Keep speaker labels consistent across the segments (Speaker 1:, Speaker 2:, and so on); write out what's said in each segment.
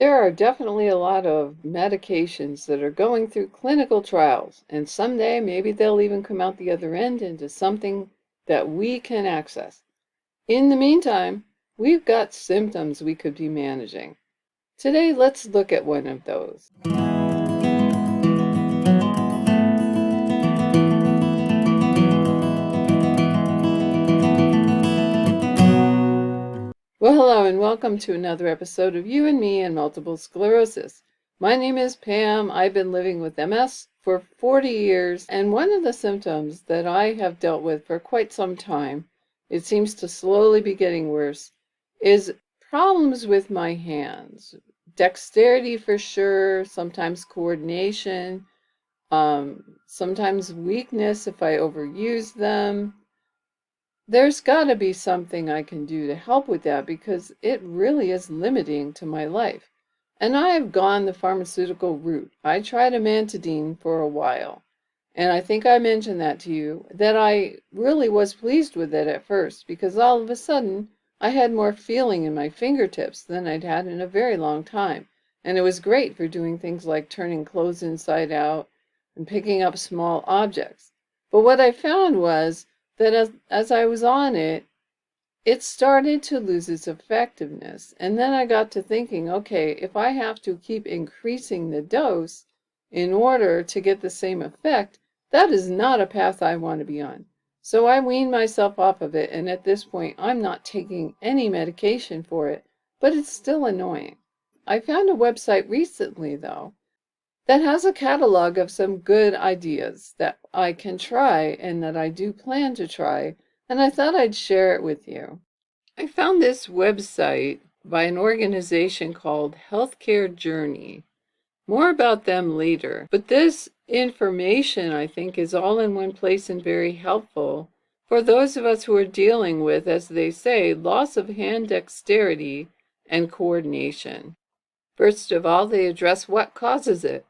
Speaker 1: There are definitely a lot of medications that are going through clinical trials, and someday maybe they'll even come out the other end into something that we can access. In the meantime, we've got symptoms we could be managing. Today, let's look at one of those. Well, hello, and welcome to another episode of You and Me and Multiple Sclerosis. My name is Pam. I've been living with MS for 40 years, and one of the symptoms that I have dealt with for quite some time, it seems to slowly be getting worse, is problems with my hands. Dexterity for sure, sometimes coordination, sometimes weakness if I overuse them. There's got to be something I can do to help with that because it really is limiting to my life. And I have gone the pharmaceutical route. I tried amantadine for a while. And I think I mentioned that to you, that I really was pleased with it at first because all of a sudden I had more feeling in my fingertips than I'd had in a very long time. And it was great for doing things like turning clothes inside out and picking up small objects. But what I found was that as I was on it, it started to lose its effectiveness. And then I got to thinking, okay, if I have to keep increasing the dose in order to get the same effect, that is not a path I want to be on. So I weaned myself off of it, and at this point, I'm not taking any medication for it, but it's still annoying. I found a website recently, though, that has a catalog of some good ideas that I can try and that I do plan to try, and I thought I'd share it with you. I found this website by an organization called Healthcare Journey. More about them later, but this information I think is all in one place and very helpful for those of us who are dealing with, as they say, loss of hand dexterity and coordination. First of all, they address what causes it.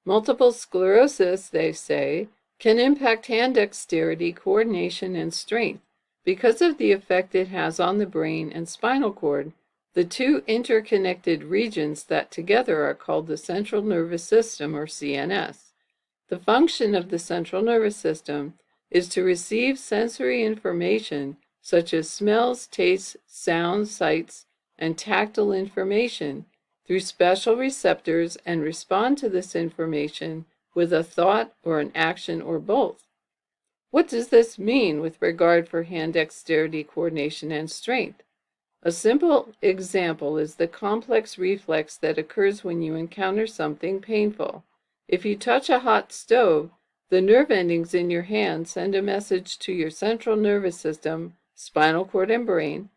Speaker 1: Multiple sclerosis, they say, can impact hand dexterity, coordination, and strength because of the effect it has on the brain and spinal cord, the two interconnected regions that together are called the central nervous system, or CNS. The function of the central nervous system is to receive sensory information such as smells, tastes, sounds, sights, and tactile information through special receptors and respond to this information with a thought or an action or both. What does this mean with regard for hand dexterity, coordination, and strength? A simple example is the complex reflex that occurs when you encounter something painful. If you touch a hot stove, the nerve endings in your hand send a message to your central nervous system, spinal cord, and brain,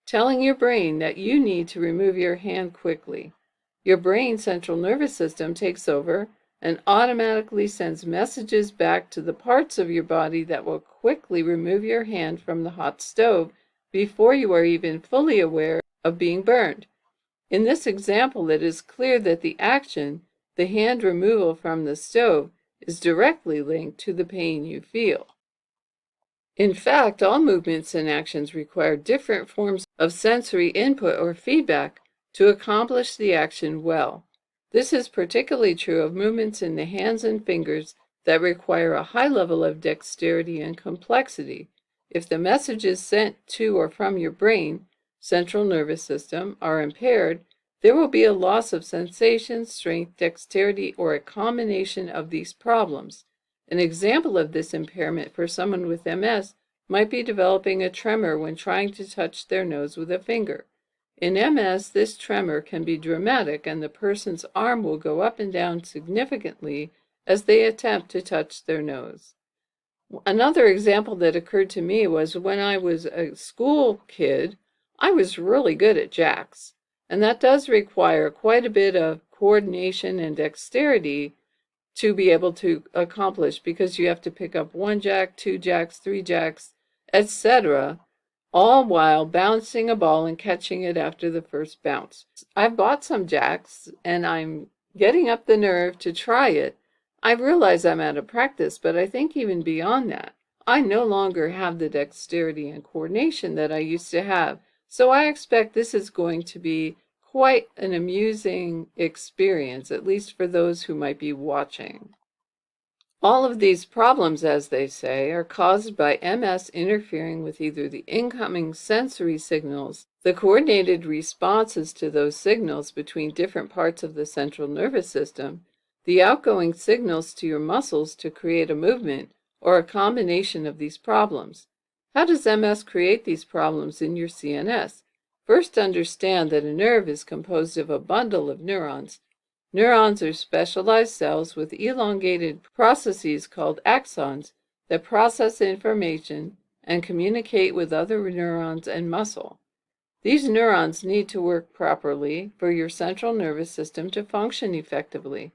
Speaker 1: telling your brain that you need to remove your hand quickly. Your brain central nervous system takes over and automatically sends messages back to the parts of your body that will quickly remove your hand from the hot stove before you are even fully aware of being burned. In this example, it is clear that the action, the hand removal from the stove, is directly linked to the pain you feel. In fact, all movements and actions require different forms of sensory input or feedback to accomplish the action well. This is particularly true of movements in the hands and fingers that require a high level of dexterity and complexity. If the messages sent to or from your brain, central nervous system, are impaired, there will be a loss of sensation, strength, dexterity, or a combination of these problems. An example of this impairment for someone with MS might be developing a tremor when trying to touch their nose with a finger. In MS, this tremor can be dramatic, and the person's arm will go up and down significantly as they attempt to touch their nose. Another example that occurred to me was when I was a school kid, I was really good at jacks, and that does require quite a bit of coordination and dexterity to be able to accomplish, because you have to pick up one jack, two jacks, three jacks, etc., all while bouncing a ball and catching it after the first bounce. I've bought some jacks, and I'm getting up the nerve to try it. I realize I'm out of practice, but I think even beyond that, I no longer have the dexterity and coordination that I used to have. So I expect this is going to be quite an amusing experience, at least for those who might be watching. All of these problems, as they say, are caused by MS interfering with either the incoming sensory signals, the coordinated responses to those signals between different parts of the central nervous system, the outgoing signals to your muscles to create a movement, or a combination of these problems. How does MS create these problems in your CNS? First, understand that a nerve is composed of a bundle of neurons. Neurons are specialized cells with elongated processes called axons that process information and communicate with other neurons and muscle. These neurons need to work properly for your central nervous system to function effectively.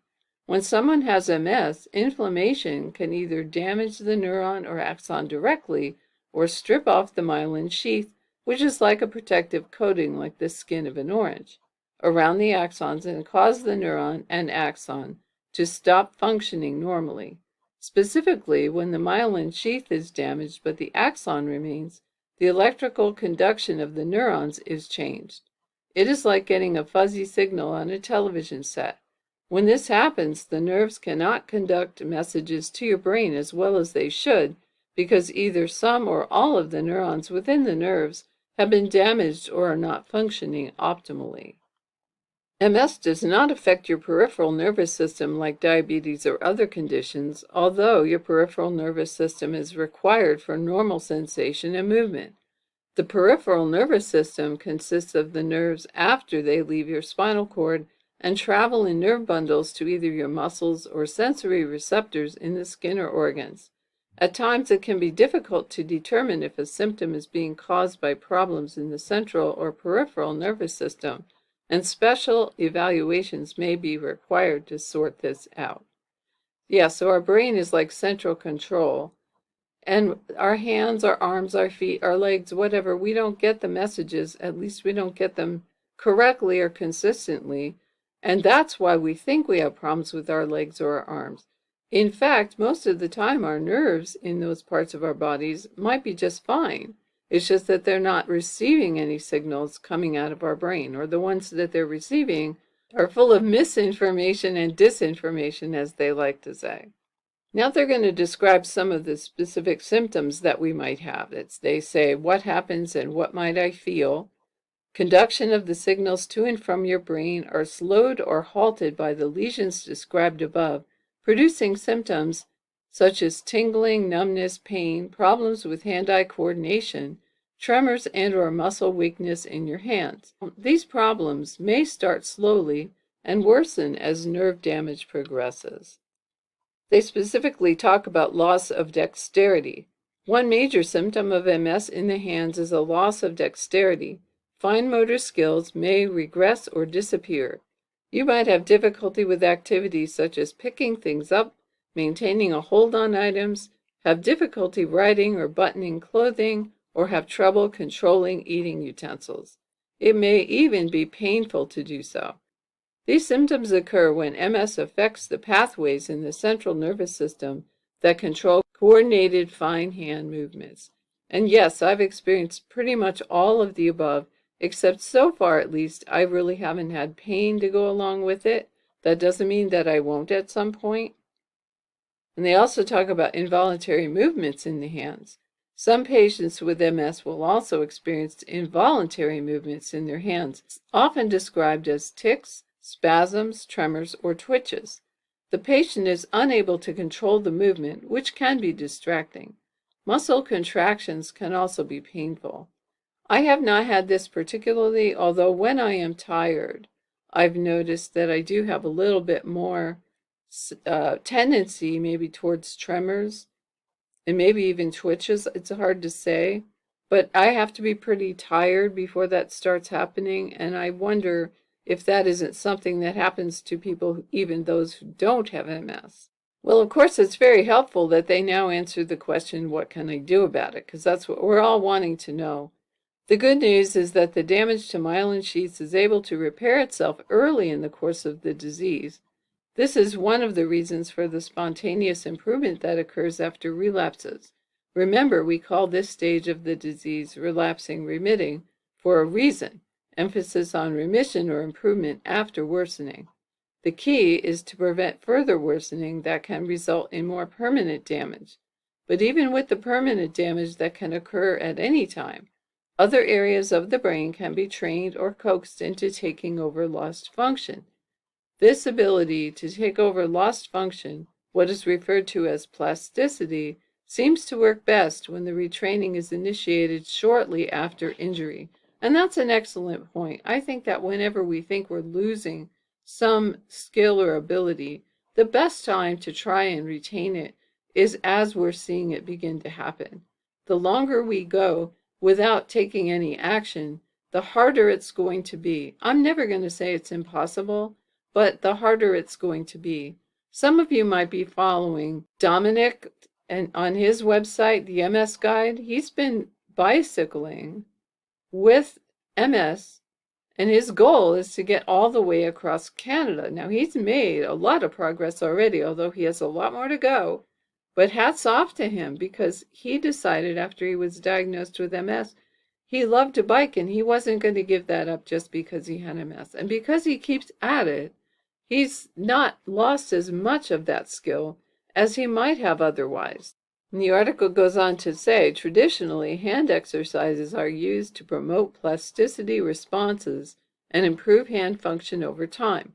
Speaker 1: When someone has MS, inflammation can either damage the neuron or axon directly or strip off the myelin sheath, which is like a protective coating like the skin of an orange, around the axons and cause the neuron and axon to stop functioning normally. Specifically, when the myelin sheath is damaged but the axon remains, the electrical conduction of the neurons is changed. It is like getting a fuzzy signal on a television set. When this happens, the nerves cannot conduct messages to your brain as well as they should, because either some or all of the neurons within the nerves have been damaged or are not functioning optimally. MS does not affect your peripheral nervous system like diabetes or other conditions, although your peripheral nervous system is required for normal sensation and movement. The peripheral nervous system consists of the nerves after they leave your spinal cord and travel in nerve bundles to either your muscles or sensory receptors in the skin or organs. At times, it can be difficult to determine if a symptom is being caused by problems in the central or peripheral nervous system, and special evaluations may be required to sort this out. Yeah, so our brain is like central control, and our hands, our arms, our feet, our legs, whatever, we don't get the messages, at least we don't get them correctly or consistently, and that's why we think we have problems with our legs or our arms. In fact, most of the time our nerves in those parts of our bodies might be just fine. It's just that they're not receiving any signals coming out of our brain, or the ones that they're receiving are full of misinformation and disinformation, as they like to say. Now they're going to describe some of the specific symptoms that we might have. They say, what happens and what might I feel? Conduction of the signals to and from your brain are slowed or halted by the lesions described above, producing symptoms such as tingling, numbness, pain, problems with hand-eye coordination, tremors and/or muscle weakness in your hands. These problems may start slowly and worsen as nerve damage progresses. They specifically talk about loss of dexterity. One major symptom of MS in the hands is a loss of dexterity. Fine motor skills may regress or disappear. You might have difficulty with activities such as picking things up, maintaining a hold on items, have difficulty writing or buttoning clothing, or have trouble controlling eating utensils. It may even be painful to do so. These symptoms occur when MS affects the pathways in the central nervous system that control coordinated fine hand movements. And yes, I've experienced pretty much all of the above, except so far at least, I really haven't had pain to go along with it. That doesn't mean that I won't at some point. And they also talk about involuntary movements in the hands. Some patients with MS will also experience involuntary movements in their hands, often described as tics, spasms, tremors, or twitches. The patient is unable to control the movement, which can be distracting. Muscle contractions can also be painful. I have not had this particularly, although when I am tired, I've noticed that I do have a little bit more tendency maybe towards tremors and maybe even twitches. It's hard to say, but I have to be pretty tired before that starts happening, and I wonder if that isn't something that happens to people, even those who don't have MS. Well, of course, it's very helpful that they now answer the question, what can I do about it? Because that's what we're all wanting to know. The good news is that the damage to myelin sheaths is able to repair itself early in the course of the disease. This is one of the reasons for the spontaneous improvement that occurs after relapses. Remember, we call this stage of the disease relapsing remitting for a reason, emphasis on remission or improvement after worsening. The key is to prevent further worsening that can result in more permanent damage. But even with the permanent damage that can occur at any time, other areas of the brain can be trained or coaxed into taking over lost function. This ability to take over lost function, what is referred to as plasticity, seems to work best when the retraining is initiated shortly after injury. And that's an excellent point. I think that whenever we think we're losing some skill or ability, the best time to try and retain it is as we're seeing it begin to happen. The longer we go without taking any action, the harder it's going to be. I'm never going to say it's impossible, but the harder it's going to be. Some of you might be following Dominic, and on his website, the MS Guide, he's been bicycling with MS, and his goal is to get all the way across Canada. Now, he's made a lot of progress already, although he has a lot more to go. But hats off to him, because he decided after he was diagnosed with MS, he loved to bike, and he wasn't going to give that up just because he had MS. And because he keeps at it, he's not lost as much of that skill as he might have otherwise. And the article goes on to say, traditionally, hand exercises are used to promote plasticity responses and improve hand function over time.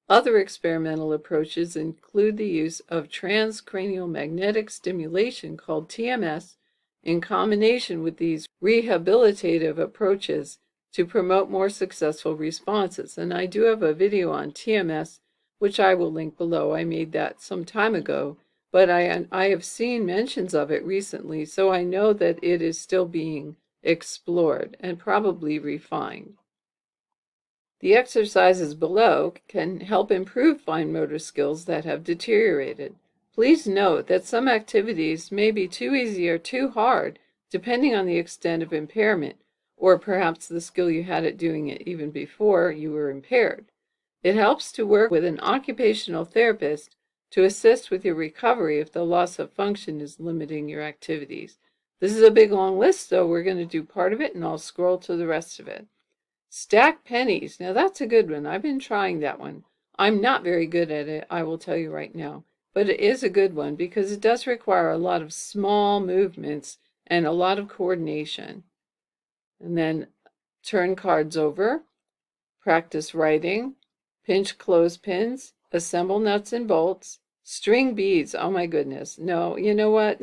Speaker 1: Other experimental approaches include the use of transcranial magnetic stimulation, called TMS, in combination with these rehabilitative approaches to promote more successful responses. And I do have a video on TMS, which I will link below. I made that some time ago, but I have seen mentions of it recently, so I know that it is still being explored and probably refined. The exercises below can help improve fine motor skills that have deteriorated. Please note that some activities may be too easy or too hard, depending on the extent of impairment, or perhaps the skill you had at doing it even before you were impaired. It helps to work with an occupational therapist to assist with your recovery if the loss of function is limiting your activities. This is a big long list, so we're going to do part of it, and I'll scroll to the rest of it. Stack pennies. Now that's a good one. I've been trying that one. I'm not very good at it, I will tell you right now. But it is a good one because it does require a lot of small movements and a lot of coordination. And then turn cards over, practice writing, pinch clothespins, assemble nuts and bolts, string beads. Oh my goodness. No, you know what?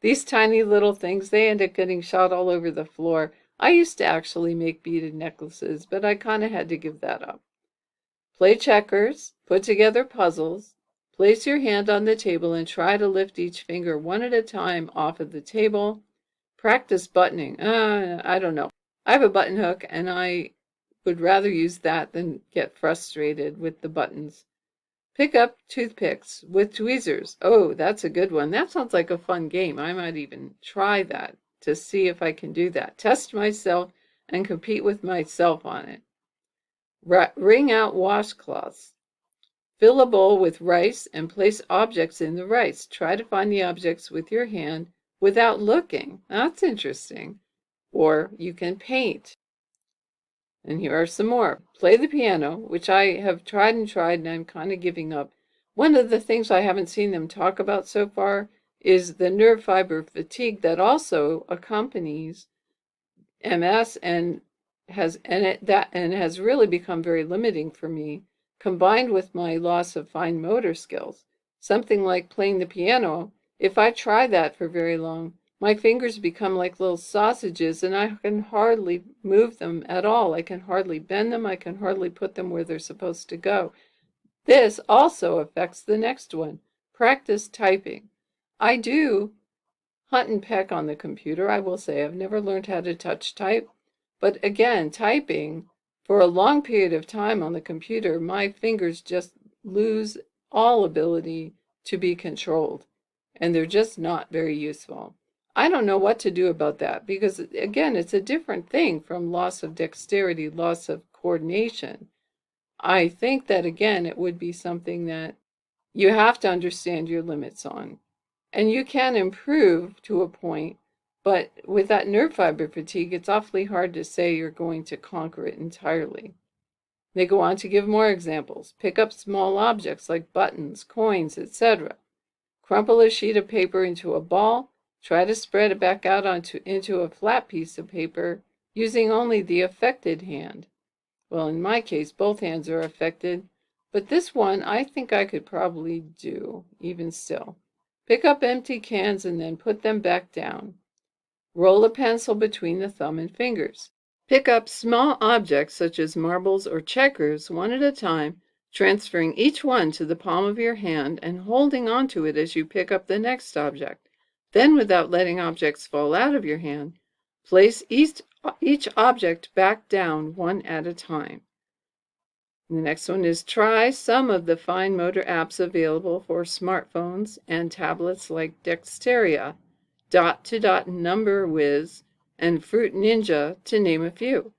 Speaker 1: These tiny little things, they end up getting shot all over the floor. I used to actually make beaded necklaces, but I kind of had to give that up. Play checkers, put together puzzles, place your hand on the table and try to lift each finger one at a time off of the table. Practice buttoning. I don't know. I have a button hook, and I would rather use that than get frustrated with the buttons. Pick up toothpicks with tweezers. Oh, that's a good one. That sounds like a fun game. I might even try that to see if I can do that. Test myself and compete with myself on it. Wring out washcloths. Fill a bowl with rice and place objects in the rice. Try to find the objects with your hand without looking. That's interesting. Or you can paint. And here are some more. Play the piano, which I have tried and I'm kind of giving up. One of the things I haven't seen them talk about so far is the nerve fiber fatigue that also accompanies MS and has really become very limiting for me, combined with my loss of fine motor skills. Something like playing the piano, if I try that for very long, my fingers become like little sausages and I can hardly move them at all. I can hardly bend them. I can hardly put them where they're supposed to go. This also affects the next one. Practice typing. I do hunt and peck on the computer, I will say. I've never learned how to touch type. But again, typing for a long period of time on the computer, my fingers just lose all ability to be controlled. And they're just not very useful. I don't know what to do about that because, again, it's a different thing from loss of dexterity, loss of coordination. I think that, again, it would be something that you have to understand your limits on. And you can improve to a point, but with that nerve fiber fatigue, it's awfully hard to say you're going to conquer it entirely. They go on to give more examples. Pick up small objects like buttons, coins, etc. Crumple a sheet of paper into a ball. Try to spread it back out into a flat piece of paper using only the affected hand. Well, in my case, both hands are affected, but this one I think I could probably do, even still. Pick up empty cans and then put them back down. Roll a pencil between the thumb and fingers. Pick up small objects such as marbles or checkers one at a time, transferring each one to the palm of your hand and holding onto it as you pick up the next object. Then, without letting objects fall out of your hand, place each object back down one at a time. The next one is try some of the fine motor apps available for smartphones and tablets like Dexterity, Dot-to-Dot Number Whiz, and Fruit Ninja, to name a few.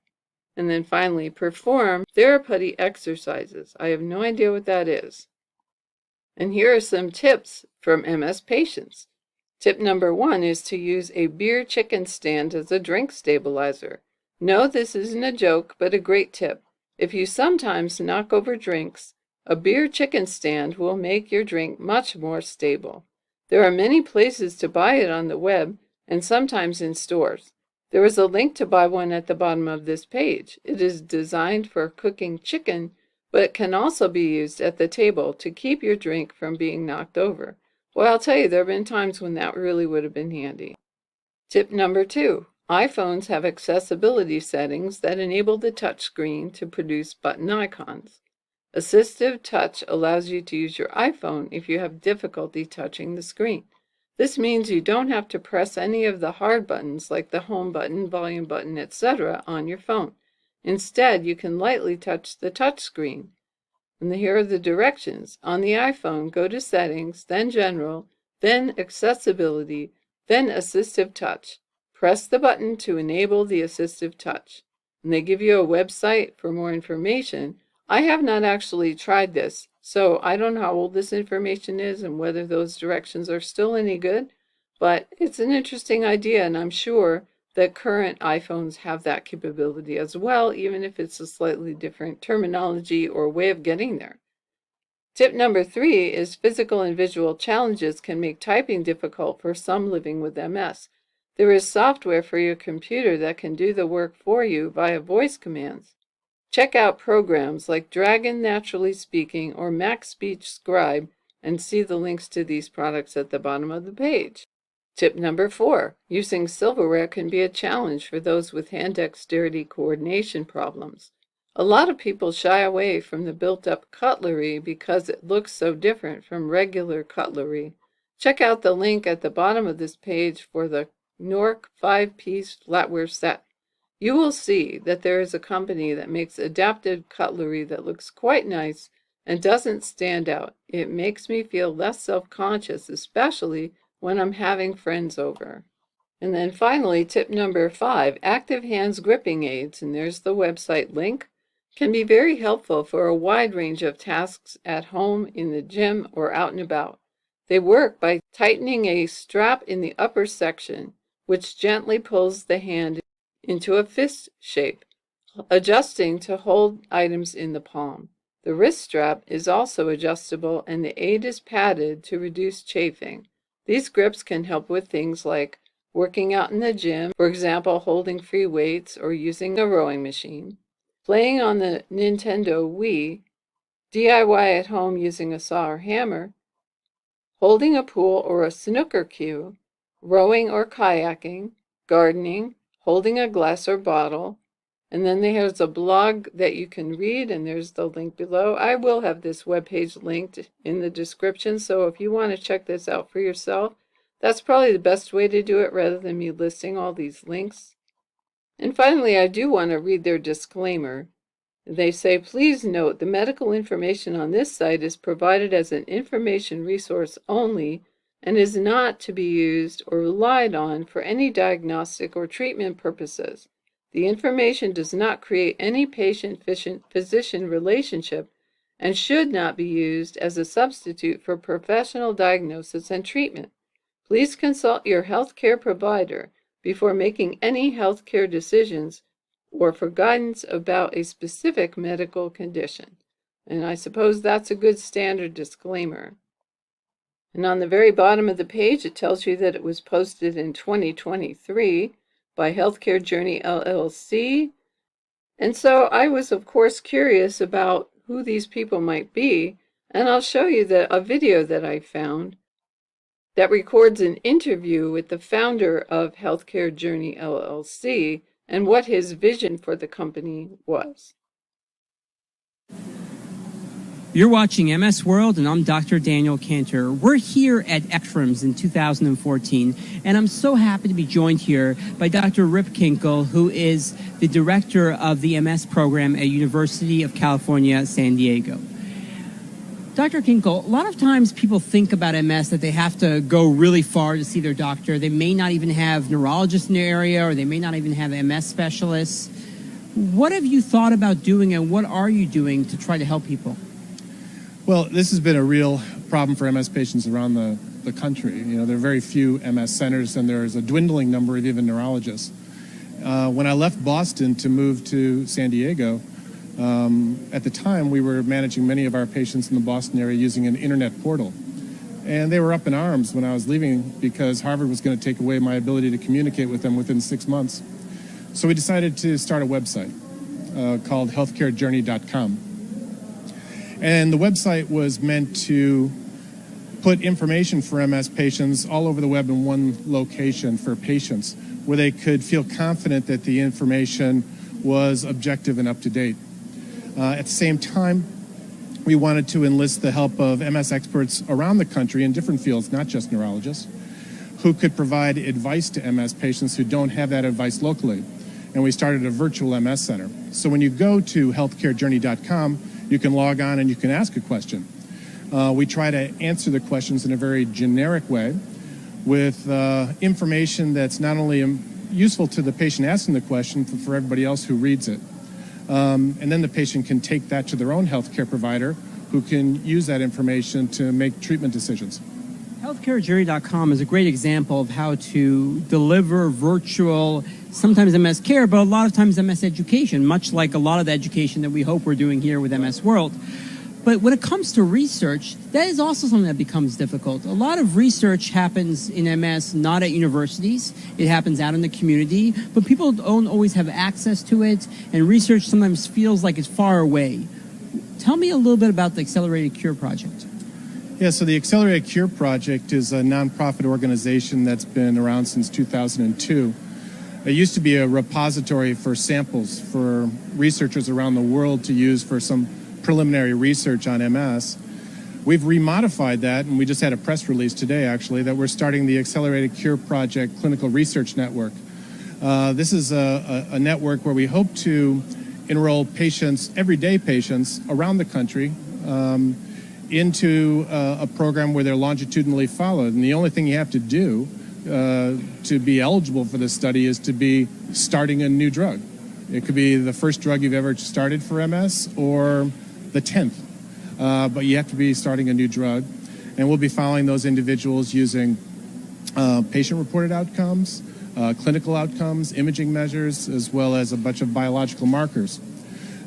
Speaker 1: And then finally, perform therapeutic exercises. I have no idea what that is. And here are some tips from MS patients. Tip number 1 is to use a beer chicken stand as a drink stabilizer. No, this isn't a joke, but a great tip. If you sometimes knock over drinks, a beer chicken stand will make your drink much more stable. There are many places to buy it on the web and sometimes in stores. There is a link to buy one at the bottom of this page. It is designed for cooking chicken, but it can also be used at the table to keep your drink from being knocked over. Well, I'll tell you, there have been times when that really would have been handy. Tip number 2. iPhones have accessibility settings that enable the touchscreen to produce button icons. Assistive touch allows you to use your iPhone if you have difficulty touching the screen. This means you don't have to press any of the hard buttons like the home button, volume button, etc. on your phone. Instead, you can lightly touch the touch screen. And here are the directions. On the iPhone, go to Settings, then General, then Accessibility, then Assistive Touch. Press the button to enable the assistive touch. And they give you a website for more information. I have not actually tried this, so I don't know how old this information is and whether those directions are still any good, but it's an interesting idea, and I'm sure that current iPhones have that capability as well, even if it's a slightly different terminology or way of getting there. Tip number 3 is physical and visual challenges can make typing difficult for some living with MS. There is software for your computer that can do the work for you via voice commands. Check out programs like Dragon Naturally Speaking or Mac Speech Scribe and see the links to these products at the bottom of the page. Tip number 4. Using silverware can be a challenge for those with hand dexterity coordination problems. A lot of people shy away from the built-up cutlery because it looks so different from regular cutlery. Check out the link at the bottom of this page for the Nork 5-piece flatware set. You will see that there is a company that makes adapted cutlery that looks quite nice and doesn't stand out. It makes me feel less self-conscious, especially when I'm having friends over. And then finally, tip number 5, active hands gripping aids, and there's the website link, can be very helpful for a wide range of tasks at home, in the gym, or out and about. They work by tightening a strap in the upper section, which gently pulls the hand into a fist shape, adjusting to hold items in the palm. The wrist strap is also adjustable and the aid is padded to reduce chafing. These grips can help with things like working out in the gym, for example, holding free weights or using a rowing machine, playing on the Nintendo Wii, DIY at home using a saw or hammer, holding a pool or a snooker cue, rowing or kayaking, gardening, holding a glass or bottle. And then there's a blog that you can read, and there's the link below. I will have this webpage linked in the description, so if you want to check this out for yourself, that's probably the best way to do it rather than me listing all these links. And finally, I do want to read their disclaimer. They say, please note the medical information on this site is provided as an information resource only and is not to be used or relied on for any diagnostic or treatment purposes. The information does not create any patient-physician relationship and should not be used as a substitute for professional diagnosis and treatment. Please consult your healthcare provider before making any healthcare decisions or for guidance about a specific medical condition. And I suppose that's a good standard disclaimer. And on the very bottom of the page, it tells you that it was posted in 2023 by Healthcare Journey LLC. And so I was, of course, curious about who these people might be, and I'll show you a video that I found that records an interview with the founder of Healthcare Journey LLC and what his vision for the company was.
Speaker 2: You're watching MS World, and I'm Dr. Daniel Cantor. We're here at ECTRIMS in 2014, and I'm so happy to be joined here by Dr. Rip Kinkle, who is the director of the MS program at University of California, San Diego. Dr. Kinkle, a lot of times people think about MS that they have to go really far to see their doctor. They may not even have neurologists in their area, or they may not even have MS specialists. What have you thought about doing, and what are you doing to try to help people?
Speaker 3: Well, this has been a real problem for MS patients around the country. You know, there are very few MS centers, and there's a dwindling number of even neurologists. When I left Boston to move to San Diego, at the time we were managing many of our patients in the Boston area using an internet portal. And they were up in arms when I was leaving because Harvard was going to take away my ability to communicate with them within 6 months. So we decided to start a website called healthcarejourney.com. And the website was meant to put information for MS patients all over the web in one location for patients, where they could feel confident that the information was objective and up to date. At the same time, we wanted to enlist the help of MS experts around the country in different fields, not just neurologists, who could provide advice to MS patients who don't have that advice locally. And we started a virtual MS center. So when you go to healthcarejourney.com, you can log on and you can ask a question. We try to answer the questions in a very generic way with information that's not only useful to the patient asking the question, but for everybody else who reads it. And then the patient can take that to their own healthcare provider, who can use that information to make treatment decisions.
Speaker 2: HealthcareJourney.com is a great example of how to deliver virtual, sometimes MS care, but a lot of times MS education, much like a lot of the education that we hope we're doing here with MS World. But when it comes to research, that is also something that becomes difficult. A lot of research happens in MS not at universities. It happens out in the community, but people don't always have access to it, and research sometimes feels like it's far away. Tell me a little bit about the Accelerated Cure Project.
Speaker 3: Yeah, so the Accelerated Cure Project is a nonprofit organization that's been around since 2002. It used to be a repository for samples for researchers around the world to use for some preliminary research on MS. We've remodified that, and we just had a press release today, actually, that we're starting the Accelerated Cure Project Clinical Research Network. This is a network where we hope to enroll patients, everyday patients around the country, into a program where they're longitudinally followed. And the only thing you have to do to be eligible for this study is to be starting a new drug. It could be the first drug you've ever started for MS or the 10th, but you have to be starting a new drug. And we'll be following those individuals using patient-reported outcomes, clinical outcomes, imaging measures, as well as a bunch of biological markers.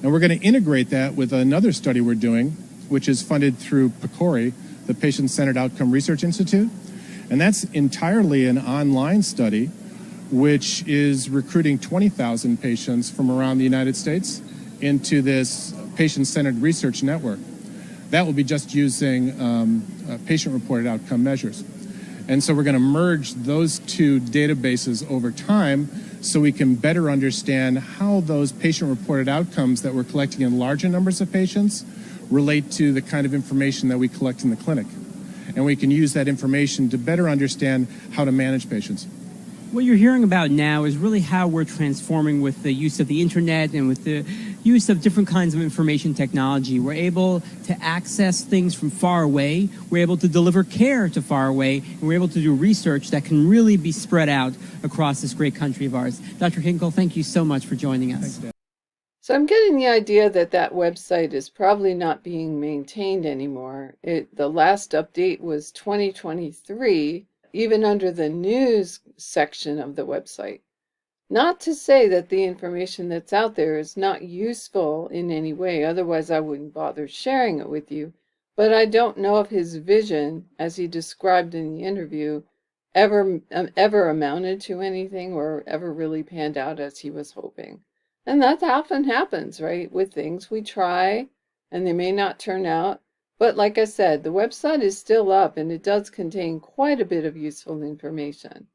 Speaker 3: And we're going to integrate that with another study we're doing, which is funded through PCORI, the Patient-Centered Outcome Research Institute. And that's entirely an online study, which is recruiting 20,000 patients from around the United States into this patient-centered research network. That will be just using patient-reported outcome measures. And so we're going to merge those two databases over time so we can better understand how those patient-reported outcomes that we're collecting in larger numbers of patients relate to the kind of information that we collect in the clinic. And we can use that information to better understand how to manage patients.
Speaker 2: What you're hearing about now is really how we're transforming with the use of the internet and with the use of different kinds of information technology. We're able to access things from far away. We're able to deliver care to far away. And we're able to do research that can really be spread out across this great country of ours. Dr. Kinkle, thank you so much for joining us.
Speaker 3: Thanks, Dan.
Speaker 1: So I'm getting the idea that that website is probably not being maintained anymore. The last update was 2023. even under the news section of the website. Not to say that the information that's out there is not useful in any way, otherwise I wouldn't bother sharing it with you, but I don't know if his vision, as he described in the interview, ever amounted to anything or ever really panned out as he was hoping. And that often happens, right, with things we try and they may not turn out. But like I said, the website is still up and it does contain quite a bit of useful information.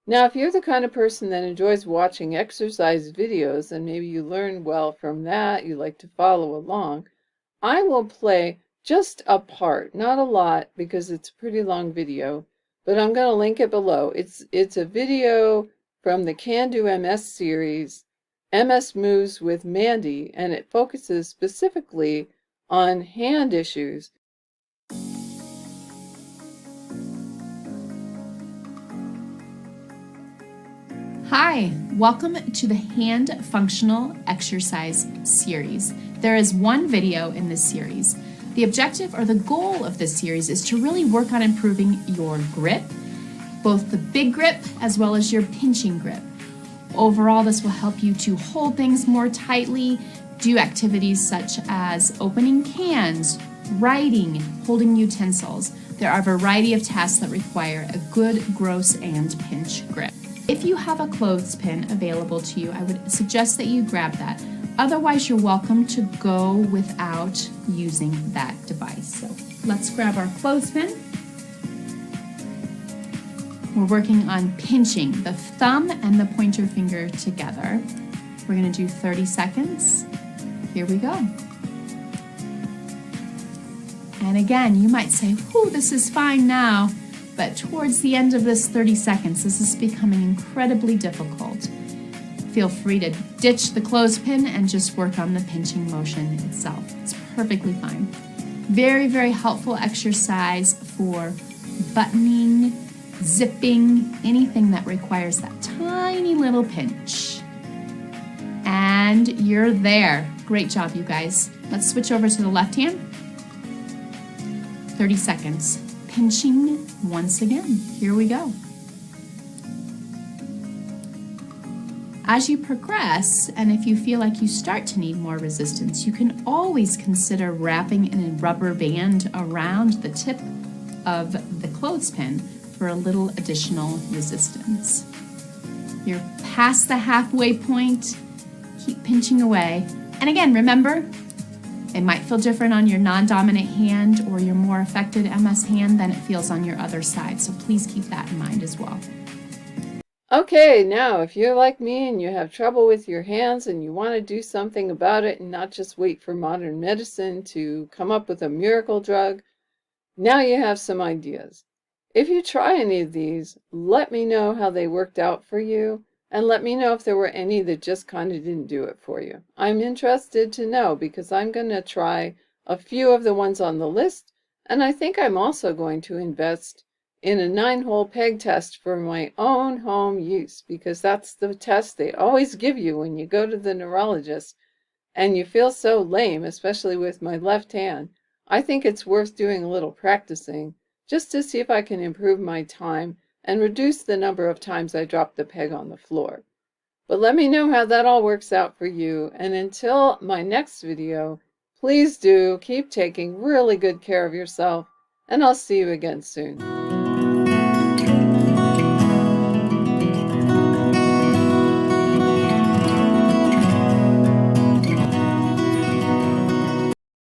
Speaker 1: Now, if you're the kind of person that enjoys watching exercise videos and maybe you learn well from that, you like to follow along, I will play just a part, not a lot because it's a pretty long video, but I'm going to link it below. It's a video from the Can Do MS series, MS Moves with Mandy, and it focuses specifically on hand issues.
Speaker 4: Hi, welcome to the Hand Functional Exercise series. There is one video in this series. The objective or the goal of this series is to really work on improving your grip, both the big grip as well as your pinching grip. Overall, this will help you to hold things more tightly, do activities such as opening cans, writing, holding utensils. There are a variety of tasks that require a good gross and pinch grip. If you have a clothespin available to you, I would suggest that you grab that. Otherwise, you're welcome to go without using that device. So let's grab our clothespin. We're working on pinching the thumb and the pointer finger together. We're going to do 30 seconds. Here we go. And again, you might say, whew, this is fine now. But towards the end of this 30 seconds, this is becoming incredibly difficult. Feel free to ditch the clothespin and just work on the pinching motion itself. It's perfectly fine. Very, very helpful exercise for buttoning, zipping, anything that requires that tiny little pinch. And you're there. Great job, you guys. Let's switch over to the left hand. 30 seconds. Pinching once again. Here we go. As you progress, and if you feel like you start to need more resistance, you can always consider wrapping a rubber band around the tip of the clothespin for a little additional resistance. You're past the halfway point. Keep pinching away. And again, remember, it might feel different on your non-dominant hand or your more affected MS hand than it feels on your other side. So please keep that in mind as well.
Speaker 1: Okay, now if you're like me and you have trouble with your hands and you want to do something about it and not just wait for modern medicine to come up with a miracle drug, now you have some ideas. If you try any of these, let me know how they worked out for you. And let me know if there were any that just kind of didn't do it for you. I'm interested to know because I'm going to try a few of the ones on the list. And I think I'm also going to invest in a 9-hole peg test for my own home use because that's the test they always give you when you go to the neurologist and you feel so lame, especially with my left hand. I think it's worth doing a little practicing just to see if I can improve my time and reduce the number of times I drop the peg on the floor. But let me know how that all works out for you. And until my next video, please do keep taking really good care of yourself, and I'll see you again soon.